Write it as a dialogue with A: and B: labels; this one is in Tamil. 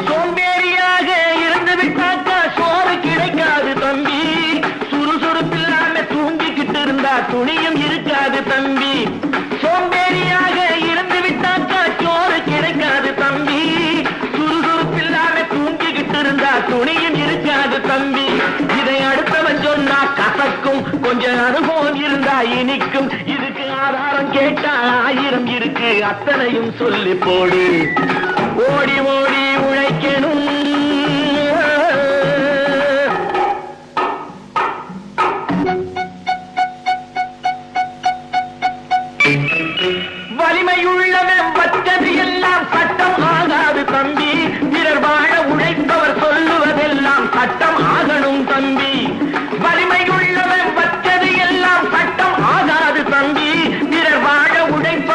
A: சோம்பேறியாக இருந்து விட்டாக்கா சோறு கிடைக்காது தம்பி. சுறுசுறுப்பில்லாம தூங்கிக்கிட்டு இருந்தா துணியும் இருக்காது தம்பி. சோம்பேறியாக இருந்து விட்டாக்கா சோறு கிடைக்காது தம்பி. சுறுசுறுப்பில்லாம தூங்கிக்கிட்டு இருந்தா துணியும் இருக்காது தம்பி. இதை அடுத்தவன் சொன்னா கசக்கும், கொஞ்சம் அனுபவம் இருந்தா இனிக்கும். இதுக்கு ஆதாரம் கேட்டா 1000 இருக்கு, அத்தனையும் சொல்லி போடு. ஓடி ஓடி உழைக்கணும், வலிமையுள்ளவன் பச்சது எல்லாம்